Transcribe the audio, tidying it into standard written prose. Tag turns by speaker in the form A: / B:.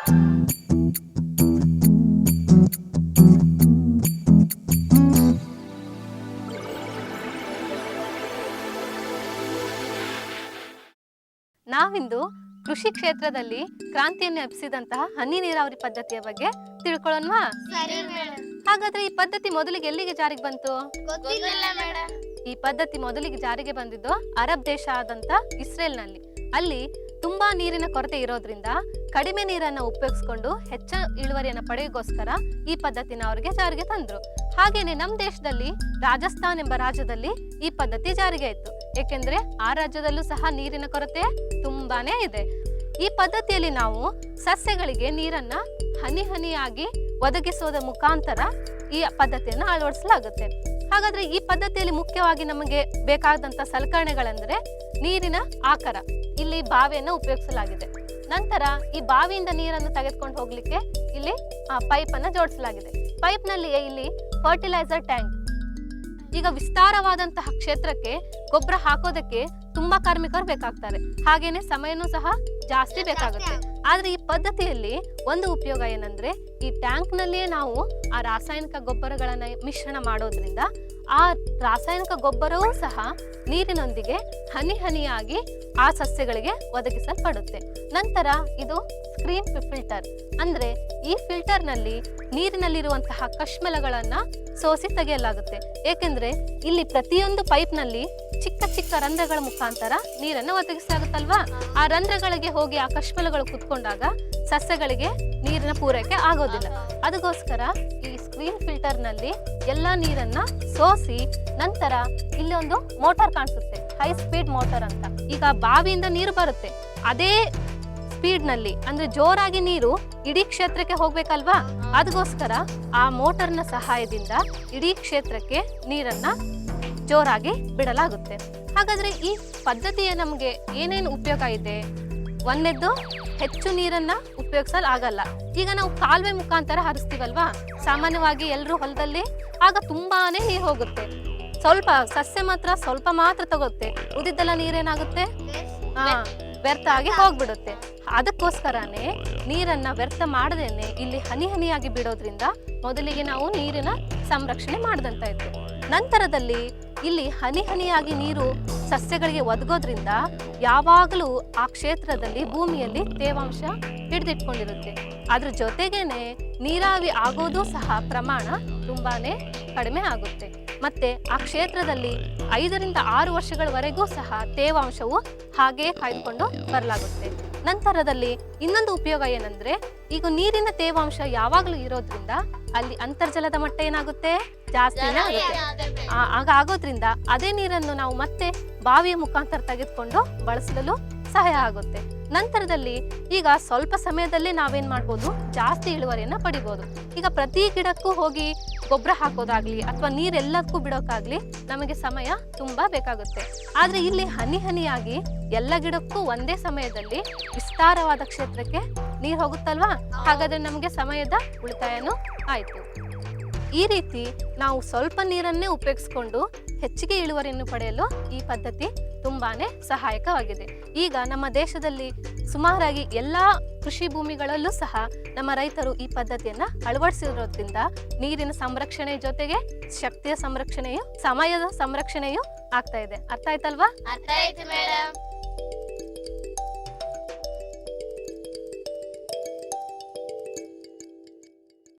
A: ನಾವಿಂದು ಕೃಷಿ ಕ್ಷೇತ್ರದಲ್ಲಿ ಕ್ರಾಂತಿಯನ್ನು ಎಬ್ಬಿಸಿದಂತಹ ಹನಿ ನೀರಾವರಿ ಪದ್ಧತಿಯ ಬಗ್ಗೆ ತಿಳ್ಕೊಳ್ಳೋಣವಾ? ಹಾಗಾದ್ರೆ ಈ ಪದ್ಧತಿ ಮೊದಲಿಗೆ ಎಲ್ಲಿಗೆ ಜಾರಿಗೆ ಬಂತು? ಈ ಪದ್ಧತಿ ಮೊದಲಿಗೆ ಜಾರಿಗೆ ಬಂದಿದ್ದು ಅರಬ್ ದೇಶ ಆದಂತ ಇಸ್ರೇಲ್ನಲ್ಲಿ. ಅಲ್ಲಿ ತುಂಬಾ ನೀರಿನ ಕೊರತೆ ಇರೋದ್ರಿಂದ ಕಡಿಮೆ ನೀರನ್ನ ಉಪಯೋಗಿಸ್ಕೊಂಡು ಹೆಚ್ಚ ಇಳುವರಿಯನ್ನ ಪಡೆಯೋಗೋಸ್ಕರ ಈ ಪದ್ಧತಿನ ಅವರಿಗೆ ಜಾರಿಗೆ ತಂದ್ರು. ಹಾಗೇನೆ ನಮ್ಮ ದೇಶದಲ್ಲಿ ರಾಜಸ್ಥಾನ್ ಎಂಬ ರಾಜ್ಯದಲ್ಲಿ ಈ ಪದ್ಧತಿ ಜಾರಿಗೆ ಇತ್ತು. ಏಕೆಂದ್ರೆ ಆ ರಾಜ್ಯದಲ್ಲೂ ಸಹ ನೀರಿನ ಕೊರತೆ ತುಂಬಾನೇ ಇದೆ. ಈ ಪದ್ಧತಿಯಲ್ಲಿ ನಾವು ಸಸ್ಯಗಳಿಗೆ ನೀರನ್ನ ಹನಿ ಹನಿಯಾಗಿ ಒದಗಿಸೋದ ಮುಖಾಂತರ ಈ ಪದ್ಧತಿಯನ್ನು ಅಳವಡಿಸಲಾಗುತ್ತೆ. ಹಾಗಾದ್ರೆ ಈ ಪದ್ಧತಿಯಲ್ಲಿ ಮುಖ್ಯವಾಗಿ ನಮಗೆ ಬೇಕಾದಂತ ಸಲಕರಣೆಗಳೆಂದರೆ ನೀರಿನ ಆಕಾರ. ಇಲ್ಲಿ ಬಾವಿಯನ್ನು ಉಪಯೋಗಿಸಲಾಗಿದೆ. ನಂತರ ಈ ಬಾವಿಯಿಂದ ನೀರನ್ನು ತೆಗೆದುಕೊಂಡು ಹೋಗ್ಲಿಕ್ಕೆ ಇಲ್ಲಿ ಪೈಪ್ ಅನ್ನು ಜೋಡಿಸಲಾಗಿದೆ. ಪೈಪ್ ನಲ್ಲಿ ಇಲ್ಲಿ ಫರ್ಟಿಲೈಸರ್ ಟ್ಯಾಂಕ್. ಈಗ ವಿಸ್ತಾರವಾದಂತಹ ಕ್ಷೇತ್ರಕ್ಕೆ ಗೊಬ್ಬರ ಹಾಕೋದಕ್ಕೆ ತುಂಬಾ ಕಾರ್ಮಿಕರು ಬೇಕಾಗ್ತಾರೆ. ಹಾಗೇನೆ ಸಮಯನೂ ಸಹ ಜಾಸ್ತಿ ಬೇಕಾಗುತ್ತೆ. ಆದ್ರೆ ಈ ಪದ್ಧತಿಯಲ್ಲಿ ಒಂದು ಉಪಯೋಗ ಏನಂದ್ರೆ ಈ ಟ್ಯಾಂಕ್ ನಲ್ಲಿಯೇ ನಾವು ಆ ರಾಸಾಯನಿಕ ಗೊಬ್ಬರಗಳನ್ನ ಮಿಶ್ರಣ ಮಾಡೋದ್ರಿಂದ ಆ ರಾಸಾಯನಿಕ ಗೊಬ್ಬರವೂ ಸಹ ನೀರಿನೊಂದಿಗೆ ಹನಿ ಹನಿಯಾಗಿ ಆ ಸಸ್ಯಗಳಿಗೆ ಒದಗಿಸಲ್ಪಡುತ್ತೆ. ನಂತರ ಇದು ಸ್ಕ್ರೀನ್ ಫಿಲ್ಟರ್ ಅಂದ್ರೆ ಈ ಫಿಲ್ಟರ್ ನಲ್ಲಿ ನೀರಿನಲ್ಲಿರುವಂತಹ ಕಶ್ಮಲಗಳನ್ನ ಸೋಸಿ ತೆಗೆಯಲಾಗುತ್ತೆ. ಏಕೆಂದ್ರೆ ಇಲ್ಲಿ ಪ್ರತಿಯೊಂದು ಪೈಪ್ ನಲ್ಲಿ ಚಿಕ್ಕ ಚಿಕ್ಕ ರಂಧ್ರಗಳ ಮುಖಾಂತರ ನೀರನ್ನು ಒದಗಿಸಲಾಗುತ್ತಲ್ವಾ? ಆ ರಂಧ್ರಗಳಿಗೆ ಹೋಗಿ ಆ ಕಶ್ಮಲಗಳು ಕುತ್ಕೊಂಡಾಗ ಸಸ್ಯಗಳಿಗೆ ನೀರಿನ ಪೂರೈಕೆ ಆಗೋದಿಲ್ಲ. ಅದಕ್ಕೋಸ್ಕರ ಈ ಸ್ಕ್ರೀನ್ ಫಿಲ್ಟರ್ ನಲ್ಲಿ ಎಲ್ಲಾ ನೀರನ್ನ ಸೋಸಿ ನಂತರ ಇಲ್ಲಿ ಒಂದು ಮೋಟಾರ್ ಕಾಣಿಸುತ್ತೆ, ಹೈ ಸ್ಪೀಡ್ ಮೋಟಾರ್ ಅಂತ. ಈಗ ಬಾವಿಯಿಂದ ನೀರು ಬರುತ್ತೆ, ಅದೇ ಸ್ಪೀಡ್ ನಲ್ಲಿ ಅಂದ್ರೆ ಜೋರಾಗಿ ನೀರು ಇಡೀ ಕ್ಷೇತ್ರಕ್ಕೆ ಹೋಗ್ಬೇಕಲ್ವಾ? ಅದಕ್ಕೋಸ್ಕರ ಆ ಮೋಟಾರ್ನ ಸಹಾಯದಿಂದ ಇಡೀ ಕ್ಷೇತ್ರಕ್ಕೆ ನೀರನ್ನ ಜೋರಾಗಿ ಬಿಡಲಾಗುತ್ತೆ. ಹಾಗಾದ್ರೆ ಈ ಪದ್ಧತಿಯ ನಮಗೆ ಏನೇನು ಉಪಯೋಗ ಇದೆ? ಒಂದನೇದ್ದು, ಹೆಚ್ಚು ನೀರನ್ನ ಉಪಯೋಗಿಸಲು ಆಗಲ್ಲ. ಈಗ ನಾವು ಕಾಲುವೆ ಮುಖಾಂತರ ಹರಿಸ್ತೀವಲ್ವಾ, ಸಾಮಾನ್ಯವಾಗಿ ಎಲ್ಲರೂ ಹೊಲದಲ್ಲಿ, ಆಗ ತುಂಬಾನೇ ನೀರು ಹೋಗುತ್ತೆ. ಸ್ವಲ್ಪ ಸಸ್ಯ ಮಾತ್ರ ಸ್ವಲ್ಪ ಮಾತ್ರ ತಗೋತ್ತೆ, ಉಳಿದೆಲ್ಲ ನೀರೇನಾಗುತ್ತೆ ವ್ಯರ್ಥ ಆಗಿ ಹೋಗ್ಬಿಡುತ್ತೆ. ಅದಕ್ಕೋಸ್ಕರನೇ ನೀರನ್ನ ವ್ಯರ್ಥ ಮಾಡದೇನೆ ಇಲ್ಲಿ ಹನಿ ಹನಿಯಾಗಿ ಬಿಡೋದ್ರಿಂದ ಮೊದಲಿಗೆ ನಾವು ನೀರಿನ ಸಂರಕ್ಷಣೆ ಮಾಡಿದಂತಾಯ್ತು. ನಂತರದಲ್ಲಿ ಇಲ್ಲಿ ಹನಿ ಹನಿಯಾಗಿ ನೀರು ಸಸ್ಯಗಳಿಗೆ ಒದಗೋದ್ರಿಂದ ಯಾವಾಗಲೂ ಆ ಕ್ಷೇತ್ರದಲ್ಲಿ ಭೂಮಿಯಲ್ಲಿ ತೇವಾಂಶ ಹಿಡಿದಿಟ್ಕೊಂಡಿರುತ್ತೆ. ಅದ್ರ ಜೊತೆಗೇನೆ ನೀರಾವಿ ಆಗೋದು ಸಹ ಪ್ರಮಾಣ ತುಂಬಾನೇ ಕಡಿಮೆ ಆಗುತ್ತೆ. ಮತ್ತೆ ಆ ಕ್ಷೇತ್ರದಲ್ಲಿ 5 ರಿಂದ 6 ವರ್ಷಗಳವರೆಗೂ ಸಹ ತೇವಾಂಶವು ಹಾಗೆ ಕಾಯ್ದುಕೊಂಡು ಬರಲಾಗುತ್ತೆ. ನಂತರದಲ್ಲಿ ಇನ್ನೊಂದು ಉಪಯೋಗ ಏನಂದ್ರೆ, ಈಗ ನೀರಿನ ತೇವಾಂಶ ಯಾವಾಗಲೂ ಇರೋದ್ರಿಂದ ಅಲ್ಲಿ ಅಂತರ್ಜಲದ ಮಟ್ಟ ಏನಾಗುತ್ತೆ, ಜಾಸ್ತಿನೇ ಆಗುತ್ತೆ. ಆಗೋದ್ರಿಂದ ಅದೇ ನೀರನ್ನು ನಾವು ಮತ್ತೆ ಬಾವಿಯ ಮುಖಾಂತರ ತೆಗೆದುಕೊಂಡು ಬಳಸಲು ಸಹಾಯ ಆಗುತ್ತೆ. ನಂತರದಲ್ಲಿ ಈಗ ಸ್ವಲ್ಪ ಸಮಯದಲ್ಲಿ ನಾವೇನ್ ಮಾಡ್ಬೋದು, ಜಾಸ್ತಿ ಇಳುವರಿಯನ್ನ ಪಡಿಬೋದು. ಈಗ ಪ್ರತಿ ಗಿಡಕ್ಕೂ ಹೋಗಿ ಗೊಬ್ಬರ ಹಾಕೋದಾಗ್ಲಿ ಅಥವಾ ನೀರೆಲ್ಲಕ್ಕೂ ಬಿಡೋಕಾಗ್ಲಿ ನಮಗೆ ಸಮಯ ತುಂಬಾ ಬೇಕಾಗುತ್ತೆ. ಆದ್ರೆ ಇಲ್ಲಿ ಹನಿ ಹನಿಯಾಗಿ ಎಲ್ಲ ಗಿಡಕ್ಕೂ ಒಂದೇ ಸಮಯದಲ್ಲಿ ವಿಸ್ತಾರವಾದ ಕ್ಷೇತ್ರಕ್ಕೆ ನೀರು ಹೋಗುತ್ತಲ್ವಾ? ಹಾಗಾದ್ರೆ ನಮಗೆ ಸಮಯದ ಉಳಿತಾಯನೂ ಆಯ್ತು. ಈ ರೀತಿ ನಾವು ಸ್ವಲ್ಪ ನೀರನ್ನೇ ಉಪಯೋಗಿಸ್ಕೊಂಡು ಹೆಚ್ಚಿಗೆ ಇಳುವರಿಯನ್ನು ಪಡೆಯಲು ಈ ಪದ್ಧತಿ ತುಂಬಾನೇ ಸಹಾಯಕವಾಗಿದೆ. ಈಗ ನಮ್ಮ ದೇಶದಲ್ಲಿ ಸುಮಾರಾಗಿ ಎಲ್ಲಾ ಕೃಷಿ ಭೂಮಿಗಳಲ್ಲೂ ಸಹ ನಮ್ಮ ರೈತರು ಈ ಪದ್ಧತಿಯನ್ನ ಅಳವಡಿಸಿರೋದ್ರಿಂದ ನೀರಿನ ಸಂರಕ್ಷಣೆ ಜೊತೆಗೆ ಶಕ್ತಿಯ ಸಂರಕ್ಷಣೆಯು, ಸಮಯದ ಸಂರಕ್ಷಣೆಯು ಆಗ್ತಾ ಇದೆ. ಅರ್ಥ ಆಯ್ತಲ್ವಾ?
B: ಅರ್ಥ ಆಯ್ತು ಮೇಡಮ್.